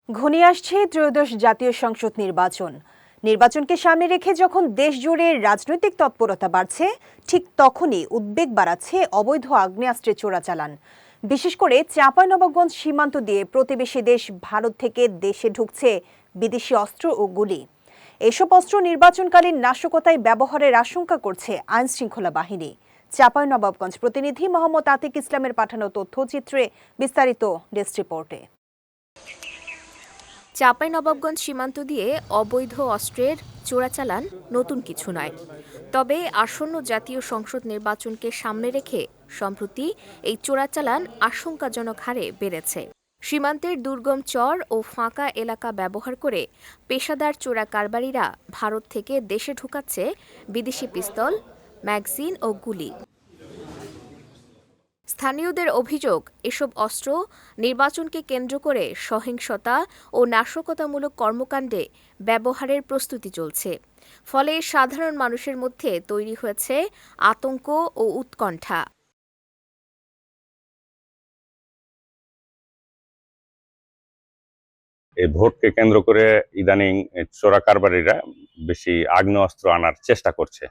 ঘনিয়ে আসছে ত্রয়োদশ জাতীয় সংসদ নির্বাচনকে সামনে রেখে যখন দেশ জুড়ে রাজনৈতিক তৎপরতা বাড়ছে, ঠিক তখনই উদ্বেগ বাড়াচ্ছে অবৈধ আগ্নেয়াস্ত্রের চোরাচালান। বিশেষ করে চাঁপাইনবাবগঞ্জ সীমান্ত দিয়ে প্রতিবেশী দেশ ভারত থেকে দেশে ঢুকছে বিদেশি অস্ত্র ও গুলি। এসব অস্ত্র নির্বাচনকালীন নাশকতায় ব্যবহারের আশঙ্কা করছে আইন শৃঙ্খলা বাহিনী। চাঁপাইনবাবগঞ্জ প্রতিনিধি মোহাম্মদ আতিক ইসলামের পাঠানো তথ্যচিত্রে বিস্তারিত ডেস্ক রিপোর্টে। চাঁপাইনবাবগঞ্জ সীমান্ত দিয়ে অবৈধ অস্ত্রের চোরাচালান নতুন কিছু নয়। তবে আসন্ন জাতীয় সংসদ নির্বাচনকে সামনে রেখে সম্প্রতি এই চোরাচালান আশঙ্কাজনক হারে বেড়েছে। সীমান্তের দুর্গম চর ও ফাঁকা এলাকা ব্যবহার করে পেশাদার চোরা কারবারিরা ভারত থেকে দেশে ঢুকাচ্ছে বিদেশি পিস্তল, ম্যাগজিন ও গুলি। স্থানীয়দের অভিযোগ, এসব অস্ত্র নির্বাচনকে কেন্দ্র করে সহিংসতা ও নাশকতামূলক কর্মকাণ্ডে ব্যবহারের প্রস্তুতি চলছে। ফলে সাধারণ মানুষের মধ্যে তৈরি হয়েছে আতঙ্ক ও উৎকণ্ঠা। এই ভোটকে কেন্দ্র করে ইদানিং চোরা কারবারিরা বেশি আগ্নেয়াস্ত্র আনার চেষ্টা করছে।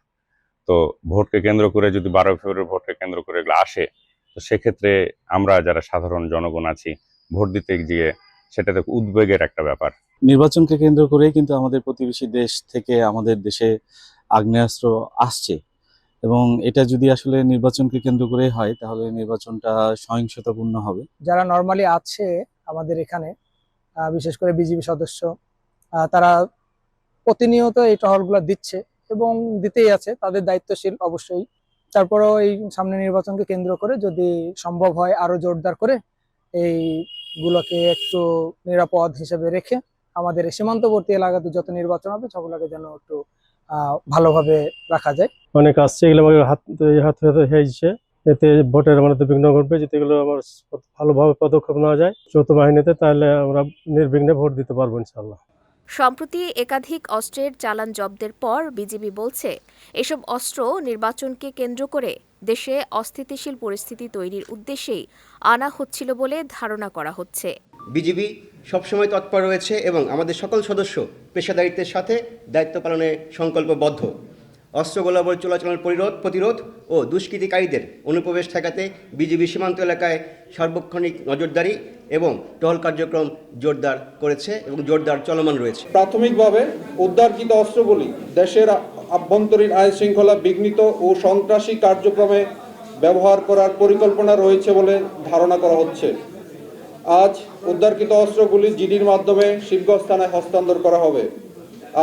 তো ভোটকে কেন্দ্র করে যদি 12 ফেব্রুয়ারি ভোটকে কেন্দ্র করে এগুলো আসে, তো সেক্ষেত্রে আমরা যারা সাধারণ জনগণ আছি ভোট দিতে গিয়ে সেটাতে উদ্বেগের একটা ব্যাপার। নির্বাচনকে কেন্দ্র করেই কিন্তু আমাদের প্রতিবেশী দেশ থেকে আমাদের দেশে আগ্নেয়াস্ত্র আসছে, এবং এটা যদি আসলে নির্বাচনকে কেন্দ্র করে হয় তাহলে নির্বাচনটা সহিংসতাপূর্ণ হবে। যারা নরমালি আছে আমাদের এখানে, বিশেষ করে বিজিবি সদস্য, তারা প্রতিনিয়ত এই টহলগুলো দিচ্ছে এবং দিতেই আছে, তাদের দায়িত্বশীল অবশ্যই। তারপরেও এই সামনে নির্বাচনকে কেন্দ্র করে যদি সম্ভব হয় আরো জোরদার করে এইগুলোকে একটু নিরাপদ হিসেবে রেখে আমাদের সীমান্তবর্তী এলাকাতে যত নির্বাচন হবে সবগুলোকে যেন একটু ভালোভাবে রাখা যায়। অনেক আসছে, এগুলো আমাকে হাত হয়েছে, এতে ভোটের আমাদের বিঘ্ন ঘটবে। যদি এগুলো আমার ভালোভাবে পদক্ষেপ নেওয়া যায় যৌথ বাহিনীতে, তাহলে আমরা নির্বিঘ্নে ভোট দিতে পারবো ইনশাআল্লাহ। সম্প্রতি একাধিক অস্ত্রের চালান জব্দের পর বিজিবি বলছে, এসব অস্ত্র নির্বাচনকে কেন্দ্র করে দেশে অস্থিতিশীল পরিস্থিতি তৈরির উদ্দেশ্যেই আনা হচ্ছিল বলে ধারণা করা হচ্ছে। বিজিবি সবসময় তৎপর রয়েছে এবং আমাদের সকল সদস্য পেশাদারিত্বের সাথে দায়িত্ব পালনে সংকল্পবদ্ধ। অস্ত্রগোলাবর চোরাচালান প্রতিরোধ ও দুষ্কৃতিকারীদের অনুপ্রবেশ ঠেকাতে বিজিবি সীমান্ত এলাকায় সার্বক্ষণিক নজরদারি এবং টহল কার্যক্রম জোরদার করেছে এবং জোরদার চলমান রয়েছে। প্রাথমিকভাবে উদ্ধারকৃত অস্ত্রগুলি দেশের আভ্যন্তরীণ আইন শৃঙ্খলা বিঘ্নিত ও সন্ত্রাসী কার্যক্রমে ব্যবহার করার পরিকল্পনা রয়েছে বলে ধারণা করা হচ্ছে। আজ উদ্ধারকৃত অস্ত্রগুলি জিডির মাধ্যমে শীর্ষ থানায় হস্তান্তর করা হবে।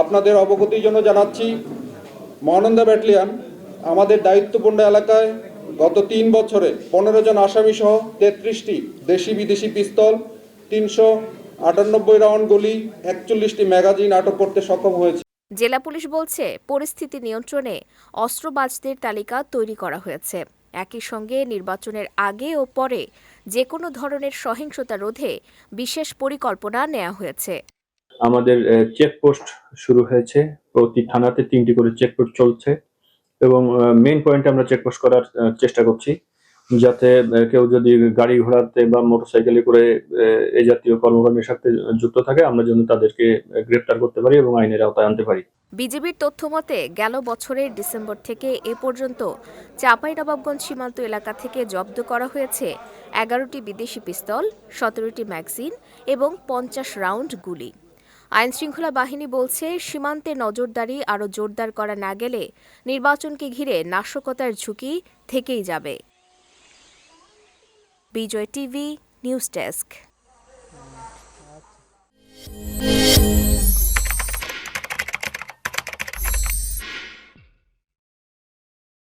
আপনাদের অবগতির জন্য জানাচ্ছি, মহানন্দা ব্যাটালিয়ন আমাদের দায়িত্বপূর্ণ এলাকায় গত 3 বছরে 15 জন আসামি সহ 33টি দেশি বিদেশি পিস্তল, 398 রাউন্ড গুলি, 41টি ম্যাগাজিন আটক করতে সক্ষম হয়েছে। জেলা পুলিশ বলছে, পরিস্থিতি নিয়ন্ত্রণে অস্ত্রবাজদের তালিকা তৈরি করা হয়েছে। একই সঙ্গে নির্বাচনের আগে ও পরে যে কোনো ধরনের সহিংসতা রোধে বিশেষ পরিকল্পনা নেওয়া হয়েছে। আমাদের চেকপোস্ট শুরু হয়েছে, প্রতি থানাতে 3টি করে চেকপোস্ট চলছে এবং মেইন পয়েন্টে আমরা চেকপোস্ট করার চেষ্টা করছি, যাতে কেউ যদি গাড়ি ঘোড়াতে বা মোটরসাইকেলে করে এই জাতীয় কর্মকাণ্ডের সাথে যুক্ত থাকে, আমরা যেন তাদেরকে গ্রেপ্তার করতে পারি এবং আইনের আওতায় আনতে পারি। বিজিবির তথ্য মতে গেল বছরের ডিসেম্বর থেকে এ পর্যন্ত চাঁপাইনবাবগঞ্জ সীমান্ত এলাকা থেকে জব্দ করা হয়েছে 11টি বিদেশি পিস্তল, 17টি ম্যাগজিন এবং 50 রাউন্ড গুলি। আইনশৃঙ্খলা বাহিনী বলছে, সীমান্তে নজরদারি আরও জোরদার করা না গেলে নির্বাচনকে ঘিরে নাশকতার ঝুঁকি থেকেই যাবে। বিজয় টিভি নিউজ ডেস্ক।